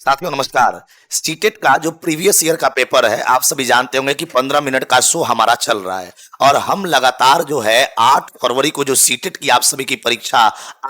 साथियों नमस्कार। सीटेट का जो प्रीवियस ईयर का पेपर है, आप सभी जानते होंगे कि 15 मिनट का शो हमारा चल रहा है और हम लगातार जो है 8 फरवरी को जो सीटेट की आप सभी की परीक्षा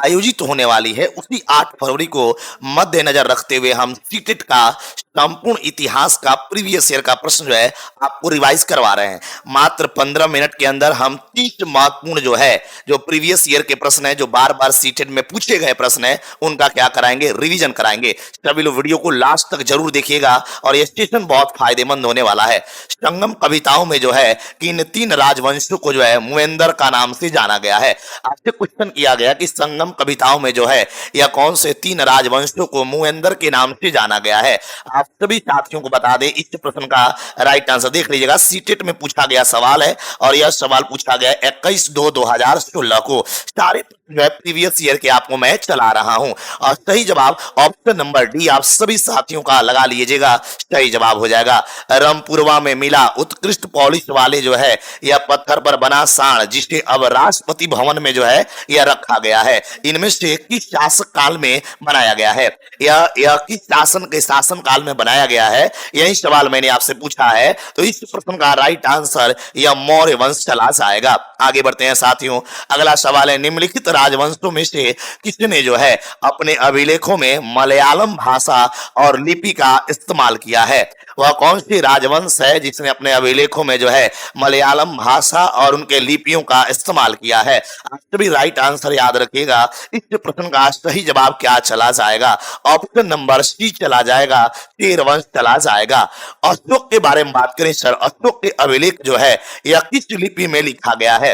आयोजित होने वाली है, उसी 8 फरवरी को मद्देनजर रखते हुए हम सीटेट का संपूर्ण इतिहास का प्रीवियस ईयर का प्रश्न जो है आपको रिवाइज करवा रहे हैं। मात्र 15 मिनट के अंदर हम 30 महत्वपूर्ण जो है जो प्रीवियस ईयर के प्रश्न है, जो बार बार सीटेट में पूछे गए प्रश्न है, उनका क्या कराएंगे, रिवीजन कराएंगे। सभी लोग वीडियो को लास्ट तक जरूर देखिएगा और यह सेशन बहुत फायदेमंद होने वाला है। संगम कविताओं में जो है कि इन 3 राजवंशों को जो है मूवेंदर का नाम से जाना गया है। आपसे क्वेश्चन किया गया कि संगम कविताओं में जो है यह कौन से 3 राजवंशों को मूवेंदर के नाम से जाना गया है। आप सभी साथियों को बता दें, इस प्रश्न का राइट आंसर देख लीजिएगा। सीटेट में पूछा गया सवाल है और यह सवाल पूछा गया 21/2/2016 को। सारे जो है प्रीवियस ईयर के आपको मैं चला रहा हूं और सही जवाब ऑप्शन नंबर डी आप सभी साथियों का लगा लीजिएगा, सही जवाब हो जाएगा। रामपुरवा में मिला उत्कृष्ट पॉलिश वाले जो है यह पत्थर पर बना सांड, जिसे अब राष्ट्रपति भवन में जो है यह रखा गया है, इनमें से किस शासक काल में बनाया गया है? यह किस शासन काल में बनाया गया है, यही सवाल मैंने आपसे पूछा है। तो इस प्रश्न का राइट आंसर यह मौर्य वंश चला जाएगा। आगे बढ़ते हैं साथियों, अगला सवाल है निम्नलिखित राजवंशों में से किसने जो है अपने अभिलेखों में मलयालम भाषा और लिपि का इस्तेमाल किया है? वह कौन सी राजवंश है जिसने अपने अभिलेखों में जो है मलयालम भाषा और उनके लिपियों का इस्तेमाल किया है? आप सभी राइट आंसर याद रखिएगा। इस प्रश्न का सही जवाब क्या चला जाएगा? ऑप्शन नंबर सी चला जाएगा, चेर वंश चला जाएगा। अशोक के बारे में बात करें सर, अशोक के अभिलेख जो है यह किस लिपि में लिखा गया है?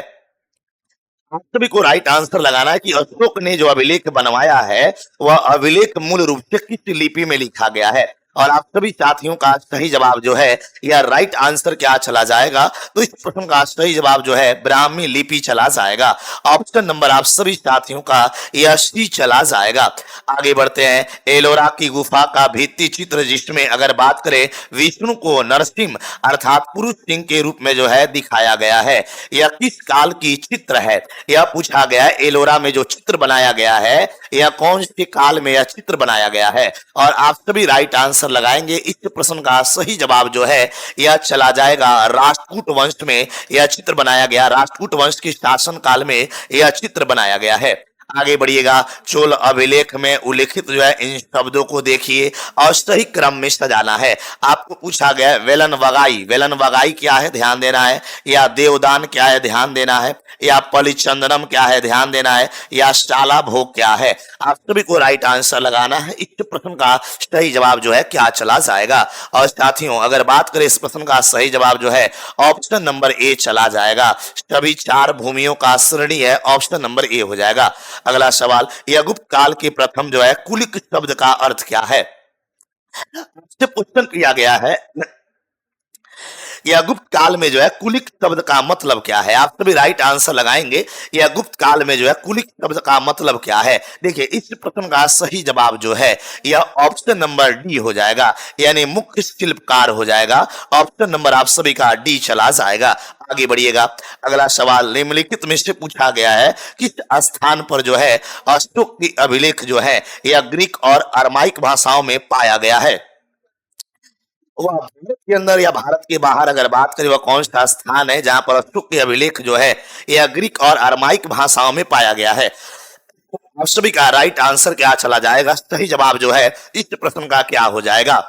आप सभी को राइट आंसर लगाना है कि अशोक ने जो अभिलेख बनवाया है वह अभिलेख मूल रूप से किस लिपि में लिखा गया है। और आप सभी साथियों का सही जवाब जो है यह राइट आंसर क्या चला जाएगा? तो इस प्रश्न का सही जवाब जो है ब्राह्मी लिपि चला जाएगा। ऑप्शन नंबर आप सभी साथियों का यह सी चला जाएगा। आगे बढ़ते हैं, एलोरा की गुफा का भित्ति चित्र जिसमें अगर बात करें विष्णु को नरसिंह अर्थात पुरुष सिंह के रूप में जो है दिखाया गया है, यह किस काल की चित्र है? यह पूछा गया है एलोरा में जो चित्र बनाया गया है यह कौन से काल में यह चित्र बनाया गया है? और आप सभी राइट आंसर लगाएंगे। इस प्रश्न का सही जवाब जो है यह चला जाएगा राष्ट्रकूट वंश में यह चित्र बनाया गया, राष्ट्रकूट वंश के शासन काल में यह चित्र बनाया गया है। आगे बढ़िएगा, चोल अभिलेख में उल्लेखित जो है इन शब्दों को देखिए और सही क्रम में सजाना है। आपको पूछा गया वेलन वगाई, वेलन वगाई क्या है, ध्यान देना है, या देवदान क्या है, ध्यान देना है, या पलिचंदनम क्या है, ध्यान देना है, या शाला भोग क्या है। आप सभी को राइट आंसर लगाना है। इस प्रश्न का सही जवाब जो है क्या चला जाएगा? और साथियों अगर बात करें इस प्रश्न का सही जवाब जो है ऑप्शन नंबर ए चला जाएगा। सभी 4 भूमियों का श्रेणी है, ऑप्शन नंबर ए हो जाएगा। अगला सवाल, यह गुप्त काल के प्रथम जो है कुलिक शब्द का अर्थ क्या है? आपसे क्वेश्चन किया गया है यह गुप्त काल में जो है कुलिक शब्द का मतलब क्या है? आप सभी राइट आंसर लगाएंगे। यह गुप्त काल में जो है कुलिक शब्द का मतलब क्या है? देखिए इस प्रश्न का सही जवाब जो है यह ऑप्शन नंबर डी हो जाएगा, यानी मुख्य शिल्पकार हो जाएगा। ऑप्शन नंबर आप सभी का डी चला जाएगा। आगे बढ़िएगा, अगला सवाल निम्नलिखित में से पूछा गया है किस स्थान पर जो है अशोक की अभिलेख जो है यह ग्रीक और अरमाइक भाषाओं में पाया गया है? वह भारत के अंदर या भारत के बाहर अगर बात करें वह कौन सा स्थान है जहां पर अशोक के अभिलेख जो है यह ग्रीक और अरमाइक भाषाओं में पाया गया है? आप सभी का राइट आंसर क्या चला जाएगा? सही जवाब जो है इस प्रश्न का क्या हो जाएगा?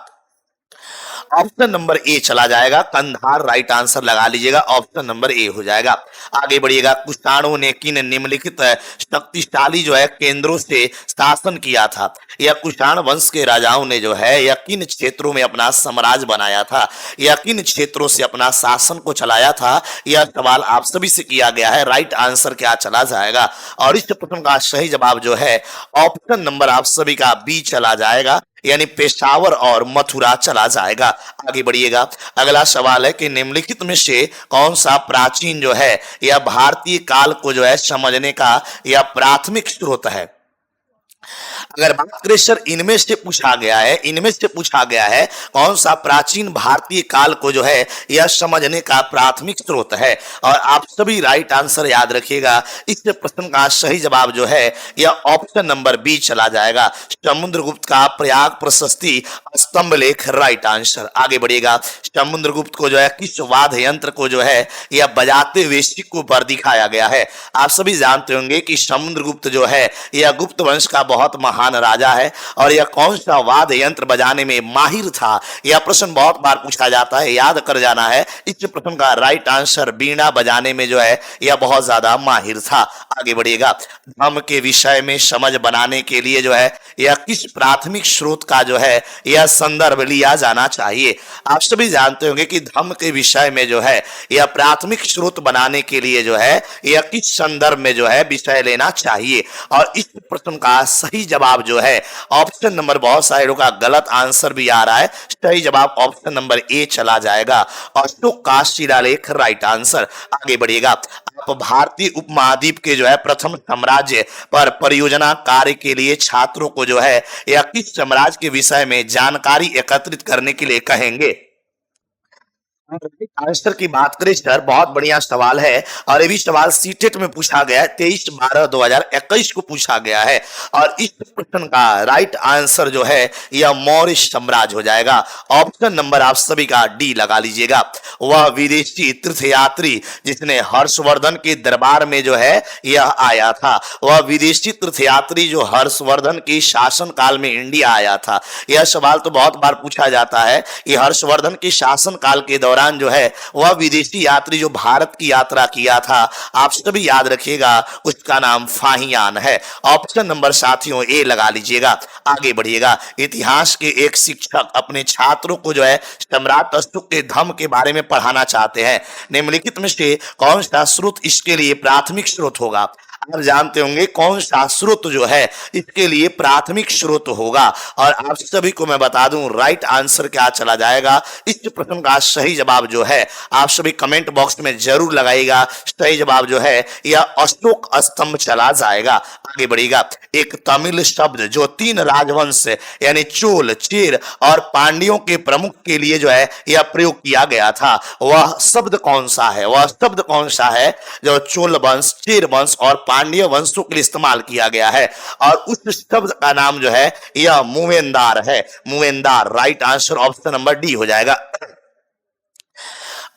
ऑप्शन नंबर ए चला जाएगा, कंधार राइट आंसर लगा लीजिएगा, ऑप्शन नंबर ए हो जाएगा। आगे बढ़िएगा, कुषाणों ने किन निम्नलिखित शक्तिशाली जो है केंद्रों से शासन किया था? यह कुषाण वंश के राजाओं ने जो है यह किन क्षेत्रों में अपना साम्राज्य बनाया था, यह किन क्षेत्रों से अपना शासन को चलाया था? यह सवाल आप सभी से किया गया है। राइट आंसर क्या चला जाएगा? और इस प्रश्न का सही जवाब जो है ऑप्शन नंबर आप सभी का बी चला जाएगा, यानी पेशावर और मथुरा चला जाएगा। आगे बढ़िएगा, अगला सवाल है कि निम्नलिखित में से कौन सा प्राचीन जो है यह भारतीय काल को जो है समझने का यह प्राथमिक स्रोत है? अगर बात करें सर इनमें से पूछा गया है कौन सा प्राचीन भारतीय काल को जो है यह समझने का प्राथमिक स्रोत है, और आप सभी राइट आंसर याद रखिएगा। इस प्रश्न का सही जवाब जो है यह ऑप्शन नंबर बी चला जाएगा, समुद्रगुप्त का प्रयाग प्रशस्ति स्तंभ लेख राइट आंसर। आगे बढ़िएगा, समुद्रगुप्त को जो है किस वाद्य यंत्र को जो है यह बजाते हुए सिक्कों पर दिखाया गया है। आप सभी जानते होंगे कि समुद्रगुप्त जो है यह गुप्त वंश का बहुत महान राजा है, और यह कौन सा वाद्य यंत्र बजाने में माहिर था, यह प्रश्न बहुत बार पूछा जाता है, याद कर जाना है। इस प्रश्न का राइट आंसर बीड़ा बजाने में जो है यह बहुत ज्यादा माहिर था। आगे बढ़िएगा, धर्म के विषय में समझ बनाने के लिए जो है यह किस प्राथमिक स्रोत का जो है यह संदर्भ लिया जाना चाहिए। आप सभी जानते होंगे कि धर्म के विषय में जो है यह प्राथमिक स्रोत बनाने के लिए जो है यह किस संदर्भ में जो है विषय लेना चाहिए, और इस प्रश्न का सही जवाब जो है ऑप्शन नंबर, बहुत सारे लोगों का गलत आंसर भी आ रहा है, सही जवाब ऑप्शन नंबर ए चला जाएगा, अशोक का शिलालेख राइट आंसर। आगे बढ़िएगा, आप भारतीय उपमहाद्वीप के जो है प्रथम साम्राज्य पर परियोजना कार्य के लिए छात्रों को जो है या किस साम्राज्य के विषय में जानकारी एकत्रित करने के लिए कहेंगे। आंसर की बात करें सर, बहुत बढ़िया सवाल है, और ये भी सवाल सीटेट में पूछा गया है, 23/12/2021 को पूछा गया है, और इस प्रश्न का राइट आंसर जो है यह मौर्य साम्राज्य हो जाएगा। ऑप्शन नंबर आप सभी का डी लगा लीजिएगा। वह विदेशी तीर्थयात्री जिसने हर्षवर्धन के दरबार में जो है यह आया था, वह विदेशी तीर्थयात्री जो हर्षवर्धन के शासन काल में इंडिया आया था। यह सवाल तो बहुत बार पूछा जाता है कि हर्षवर्धन के शासन काल के दौरान जो है वह विदेशी यात्री जो भारत की यात्रा किया था, आप सभी याद रखिएगा, उसका नाम फाहियान है। ऑप्शन नंबर साथियों ए लगा लीजिएगा। आगे बढ़िएगा, इतिहास के एक शिक्षक अपने छात्रों को जो है सम्राट अशोक के धर्म के बारे में पढ़ाना चाहते हैं, निम्नलिखित में से कौन सा स्रोत इसके लिए प्राथमिक स्रोत होगा। आप जानते होंगे कौन सा स्रोत जो है इसके लिए प्राथमिक स्रोत होगा, और आप सभी को मैं बता दूं राइट आंसर क्या चला जाएगा। इस प्रश्न का सही जवाब जो है आप सभी कमेंट बॉक्स में जरूर लगाइएगा, सही जवाब जो है यह अशोक स्तंभ चला जाएगा। आगे बढ़िएगा, एक तमिल शब्द जो 3 राजवंश यानी चोल, चेर और पांड्यों के प्रमुख के लिए जो है यह प्रयोग किया गया था, वह शब्द कौन सा है, वह शब्द कौन सा है जो चोल वंश, चेर वंश और पांड्य वंशों के लिए इस्तेमाल किया गया है, और उस शब्द का नाम जो है यह मूवेंदार है। Moovendar right answer option number D हो जाएगा।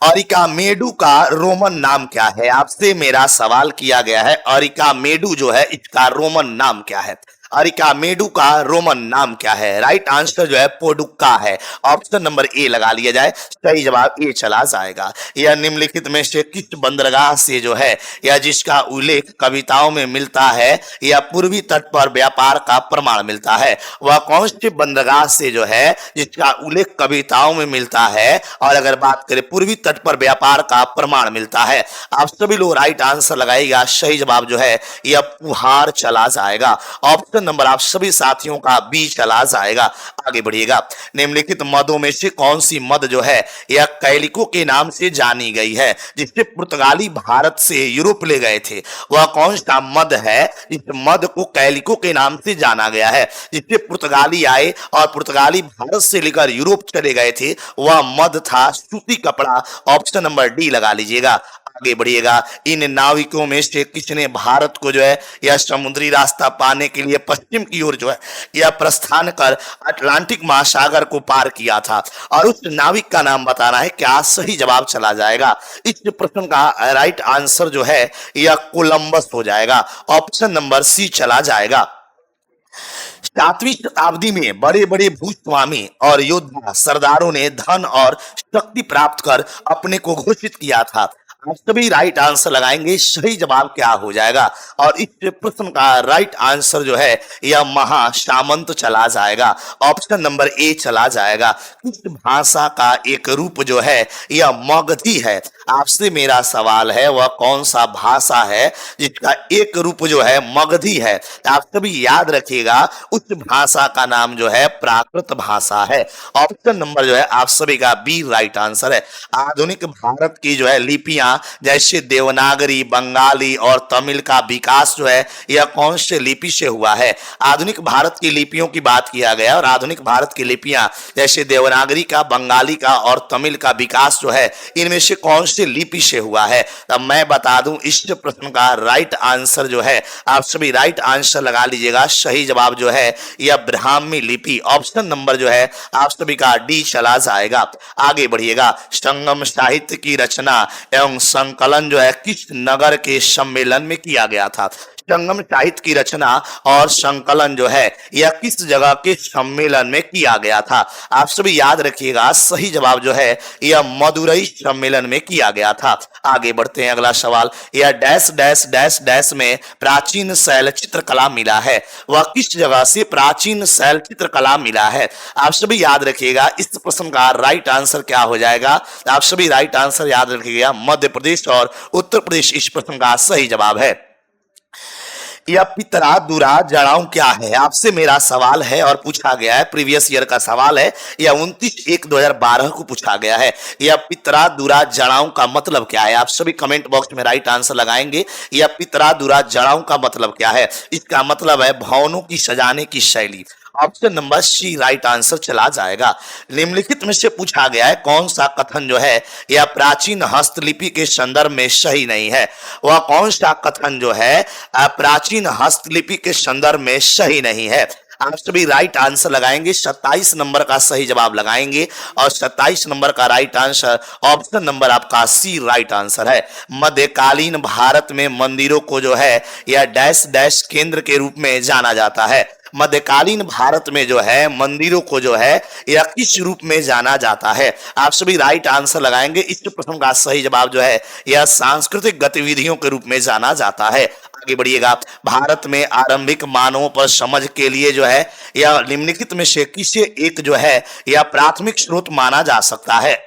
अरिकामेडु का रोमन नाम क्या है, आपसे मेरा सवाल किया गया है, अरिकामेडु जो है इसका रोमन नाम क्या है। अरिकामेडु का रोमन नाम क्या है, राइट आंसर जो है पोडुक्का है। ऑप्शन नंबर ए लगा लिया जाए, सही जवाब ए चला जाएगा। यह निम्नलिखित में से किस बंदरगाह से जो है या जिसका उल्लेख कविताओं में मिलता है या पूर्वी तट पर व्यापार का प्रमाण मिलता है, वह कौन सी बंदरगाह से जो है जिसका उल्लेख कविताओं में मिलता है, और अगर बात करें पूर्वी तट पर व्यापार का प्रमाण मिलता है। आप सभी लोग राइट आंसर लगाइएगा, सही जवाब जो है यह पुहार चला जाएगा। ऑप्शन नंबर आप सभी साथियों का बी चला जाएगा। आगे बढ़िएगा, निम्नलिखित मदों में से कौन सी मद जो है यह कैलिको के नाम से जानी गई है, जिससे पुर्तगाली भारत से यूरोप ले गए थे, वह कौन सा मद है इस मद को कैलिको के नाम से जाना गया है, जिससे पुर्तगाली आए और पुर्तगाली भारत से लेकर यूरोप चले गए थे, वह मद था सूती कपड़ा। ऑप्शन नंबर डी लगा लीजिएगा। आगे बढ़िएगा, इन नाविकों में से किसने भारत को जो है यह समुद्री रास्ता पाने के लिए पश्चिम की ओर जो है यह प्रस्थान कर अटलांटिक महासागर को पार किया था, और उस नाविक का नाम बताना है, क्या सही जवाब चला जाएगा। इस प्रश्न का राइट आंसर जो है यह कोलंबस हो जाएगा। ऑप्शन नंबर सी चला जाएगा। 7वीं शताब्दी में बड़े बड़े भूस्वामी और योद्धा सरदारों ने धन और शक्ति प्राप्त कर अपने को घोषित किया था। आप सभी राइट आंसर लगाएंगे, सही जवाब क्या हो जाएगा, और इस प्रश्न का राइट आंसर जो है यह महासामंत चला जाएगा। ऑप्शन नंबर ए चला जाएगा। किस भाषा का एक रूप जो है यह मगधी है, आपसे मेरा सवाल है वह कौन सा भाषा है जिसका एक रूप जो है मगधी है। आप सभी याद रखिएगा, उस भाषा का नाम जो है प्राकृत भाषा है। ऑप्शन नंबर जो है आप सभी का बी राइट आंसर है। आधुनिक भारत की जो है लिपियां लिपियां जैसे देवनागरी, बंगाली और तमिल का विकास जो है यह कौन से लिपि से हुआ है? आधुनिक भारत की लिपियों की बात किया गया और आधुनिक भारत की लिपियां जैसे देवनागरी का, बंगाली का और तमिल का विकास जो है इनमें से कौन से लिपि से हुआ है? तब मैं बता दूं इस प्रश्न का राइट आंसर जो है, आप सभी राइट आंसर लगा लीजिएगा। सही जवाब जो है यह ब्राह्मी लिपि, ऑप्शन नंबर जो है आप सभी का डी चला जाएगा। आगे बढ़िएगा। संगम साहित्य की रचना एवं संकलन जो है किस नगर के सम्मेलन में किया गया था? संगम साहित्य की रचना और संकलन जो है यह किस जगह के सम्मेलन में किया गया था? आप सभी याद रखिएगा, सही जवाब जो है यह मदुरई सम्मेलन में किया गया था। आगे बढ़ते हैं, अगला सवाल। यह डैश डैश डैश डैश में प्राचीन शैल चित्रकला मिला है, वह किस जगह से प्राचीन शैल चित्रकला मिला है? आप सभी याद रखिएगा, इस प्रश्न का राइट आंसर क्या हो जाएगा? आप सभी राइट आंसर याद रखिएगा, मध्य प्रदेश और उत्तर प्रदेश इस प्रश्न का सही जवाब है। यह पितरा दुरा जड़ाऊ क्या है? आपसे मेरा सवाल है और पूछा गया है, प्रीवियस ईयर का सवाल है, यह 29/1/2012 को पूछा गया है। यह पितरा दुरा जड़ाऊ का मतलब क्या है? आप सभी कमेंट बॉक्स में राइट आंसर लगाएंगे। यह पितरा दुरा जड़ाऊ का मतलब क्या है? इसका मतलब है भवनों की सजाने की शैली। Option number c right answer चला जाएगा। निम्नलिखित में से पूछा गया है कौन सा कथन जो है यह प्राचीन हस्तलिपि के संदर्भ में सही नहीं है? वह कौन सा कथन जो है प्राचीन हस्तलिपि के संदर्भ में सही नहीं है? आप सभी राइट आंसर लगाएंगे, 27 नंबर का सही जवाब लगाएंगे और 27 नंबर का राइट आंसर ऑप्शन नंबर आपका सी राइट आंसर है। मध्यकालीन भारत में मंदिरों को जो है यह डैश डैश केंद्र के रूप में जाना जाता है। मध्यकालीन भारत में जो है मंदिरों को जो है यह किस रूप में जाना जाता है? आप सभी राइट आंसर लगाएंगे। इस प्रश्न का सही जवाब जो है यह सांस्कृतिक गतिविधियों के रूप में जाना जाता है। आगे बढ़िएगा। भारत में आरंभिक मानवों पर समझ के लिए जो है यह निम्नलिखित में से किसे एक जो है यह प्राथमिक स्रोत माना जा सकता है?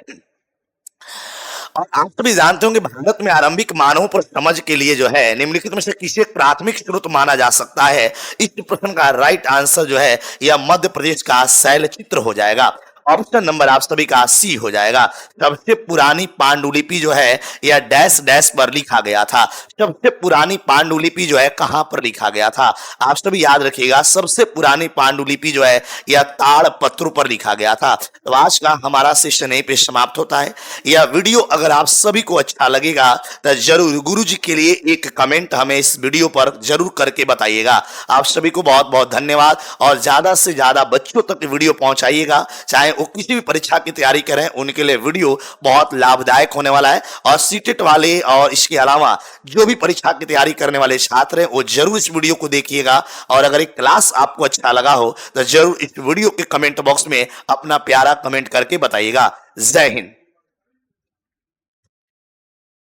और आप सभी जानते होंगे भारत में आरंभिक मानवों पर समझ के लिए जो है निम्नलिखित में से किसे प्राथमिक स्रोत माना जा सकता है? इस प्रश्न का राइट आंसर जो है यह मध्य प्रदेश का शैल चित्र हो जाएगा। ऑप्शन नंबर आप सभी का सी हो जाएगा। सबसे पुरानी पांडुलिपि जो है यह डैश डैश पर लिखा गया था। सबसे पुरानी पांडुलिपि जो है कहां पर लिखा गया था? आप सभी याद रखिएगा, सबसे पुरानी पांडुलिपि जो है यह ताड़ पत्रों पर लिखा गया था। तो आज का हमारा सेशन यहीं पे समाप्त होता है। यह वीडियो अगर आप सभी को अच्छा लगेगा तो जरूर गुरुजी के लिए एक कमेंट हमें इस वीडियो पर जरूर करके बताइएगा। आप सभी को बहुत बहुत धन्यवाद और ज्यादा से ज्यादा बच्चों तक वीडियो पहुंचाइएगा। चाहे वो किसी भी परीक्षा की तैयारी करें, उनके लिए वीडियो बहुत लाभदायक होने वाला है। और सीटेट वाले और इसके अलावा जो भी परीक्षा की तैयारी करने वाले छात्र हैं वो जरूर इस वीडियो को देखिएगा। और अगर एक क्लास आपको अच्छा लगा हो तो जरूर इस वीडियो के कमेंट बॉक्स में अपना प्यारा कमेंट करके बताइएगा। जय हिंद।